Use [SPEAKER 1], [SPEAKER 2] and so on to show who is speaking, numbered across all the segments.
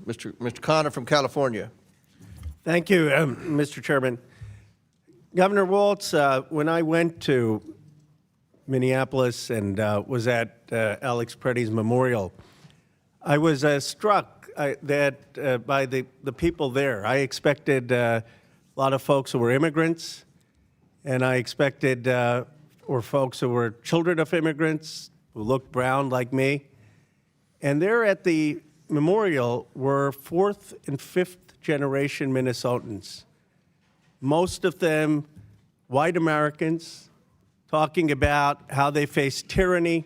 [SPEAKER 1] Mr. Khanna from California.
[SPEAKER 2] Thank you, Mr. Chairman. Governor Walz, when I went to Minneapolis and was at Alex Preddy's memorial, I was struck by the people there. I expected a lot of folks who were immigrants, and I expected or folks who were children of immigrants who looked brown like me. And there at the memorial were fourth and fifth generation Minnesotans, most of them white Americans, talking about how they faced tyranny,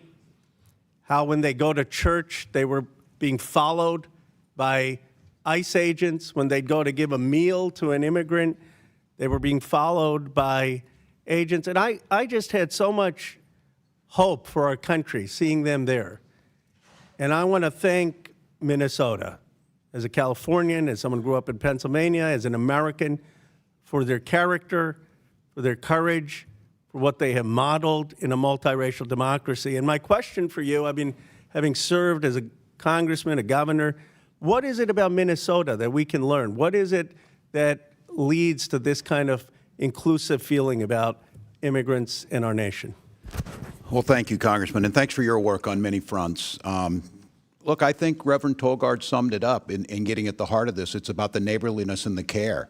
[SPEAKER 2] how when they go to church they were being followed by ICE agents. When they'd go to give a meal to an immigrant, they were being followed by agents. And I just had so much hope for our country seeing them there. And I want to thank Minnesota, as a Californian, as someone who grew up in Pennsylvania, as an American, for their character, for their courage, for what they have modeled in a multiracial democracy. And my question for you, I've been having served as a congressman, a governor, what is it about Minnesota that we can learn? What is it that leads to this kind of inclusive feeling about immigrants in our nation?
[SPEAKER 3] Well, thank you, Congressman, and thanks for your work on many fronts. Look, I think Reverend Tolgard summed it up in getting at the heart of this. It's about the neighborliness and the care.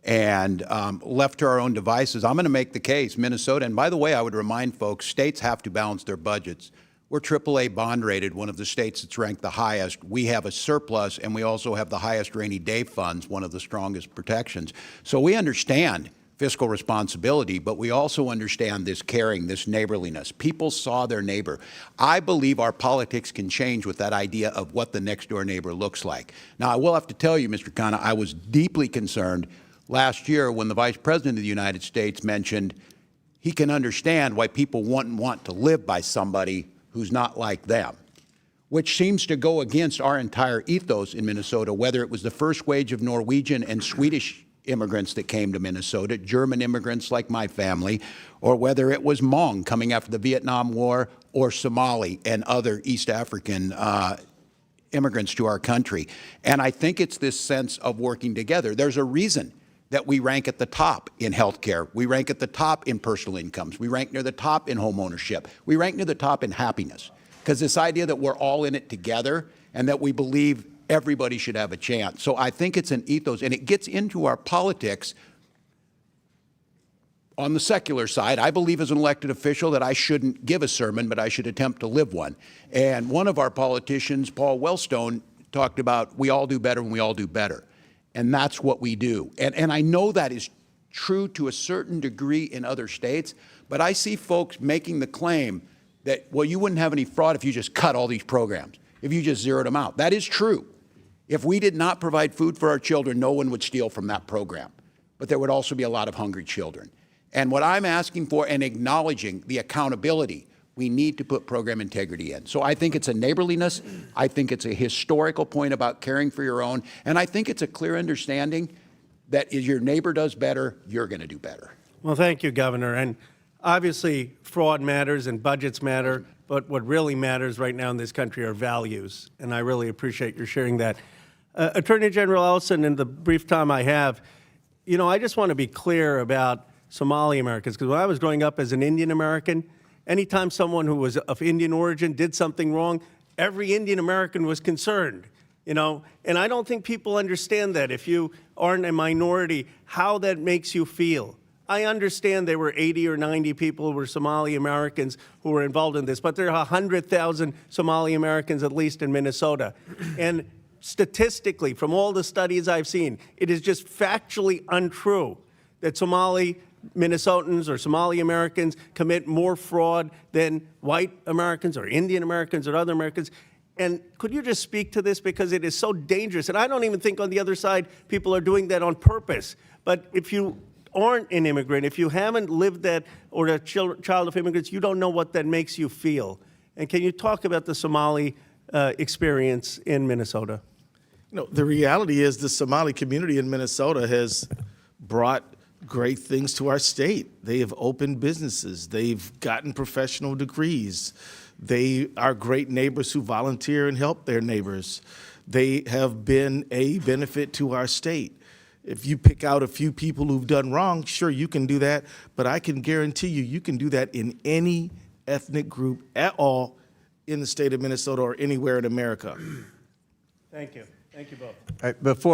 [SPEAKER 3] And left to our own devices, I'm going to make the case, Minnesota, and by the way, I would remind folks, states have to balance their budgets. We're AAA bond rated, one of the states that's ranked the highest. We have a surplus, and we also have the highest rainy day funds, one of the strongest protections. So we understand fiscal responsibility, but we also understand this caring, this neighborliness. People saw their neighbor. I believe our politics can change with that idea of what the next door neighbor looks like. Now, I will have to tell you, Mr. Khanna, I was deeply concerned last year when the Vice President of the United States mentioned he can understand why people wouldn't want to live by somebody who's not like them, which seems to go against our entire ethos in Minnesota, whether it was the first wave of Norwegian and Swedish immigrants that came to Minnesota, German immigrants like my family, or whether it was Hmong coming after the Vietnam War, or Somali and other East African immigrants to our country. And I think it's this sense of working together. There's a reason that we rank at the top in healthcare. We rank at the top in personal incomes. We rank near the top in home ownership. We rank near the top in happiness. Because this idea that we're all in it together and that we believe everybody should have a chance. So I think it's an ethos, and it gets into our politics on the secular side. I believe as an elected official that I shouldn't give a sermon, but I should attempt to live one. And one of our politicians, Paul Wellstone, talked about we all do better when we all do better. And that's what we do. And I know that is true to a certain degree in other states, but I see folks making the claim that, well, you wouldn't have any fraud if you just cut all these programs, if you just zeroed them out. That is true. If we did not provide food for our children, no one would steal from that program. But there would also be a lot of hungry children. And what I'm asking for and acknowledging the accountability, we need to put program integrity in. So I think it's a neighborliness. I think it's a historical point about caring for your own. And I think it's a clear understanding that if your neighbor does better, you're going to do better.
[SPEAKER 2] Well, thank you, Governor. And obviously, fraud matters and budgets matter, but what really matters right now in this country are values. And I really appreciate your sharing that. Attorney General Ellison, in the brief time I have, you know, I just want to be clear about Somali Americans, because when I was growing up as an Indian American, anytime someone who was of Indian origin did something wrong, every Indian American was concerned, you know, and I don't think people understand that. If you aren't a minority, how that makes you feel. I understand there were 80 or 90 people who were Somali Americans who were involved in this, but there are 100,000 Somali Americans at least in Minnesota. And statistically, from all the studies I've seen, it is just factually untrue that Somali Minnesotans or Somali Americans commit more fraud than white Americans or Indian Americans or other Americans. And could you just speak to this, because it is so dangerous? And I don't even think on the other side people are doing that on purpose. But if you aren't an immigrant, if you haven't lived that or a child of immigrants, you don't know what that makes you feel. And can you talk about the Somali experience in Minnesota?
[SPEAKER 4] You know, the reality is the Somali community in Minnesota has brought great things to our state. They have opened businesses. They've gotten professional degrees. They are great neighbors who volunteer and help their neighbors. They have been a benefit to our state. If you pick out a few people who've done wrong, sure, you can do that, but I can guarantee you can do that in any ethnic group at all in the state of Minnesota or anywhere in America.
[SPEAKER 2] Thank you. Thank you both.
[SPEAKER 1] All right, before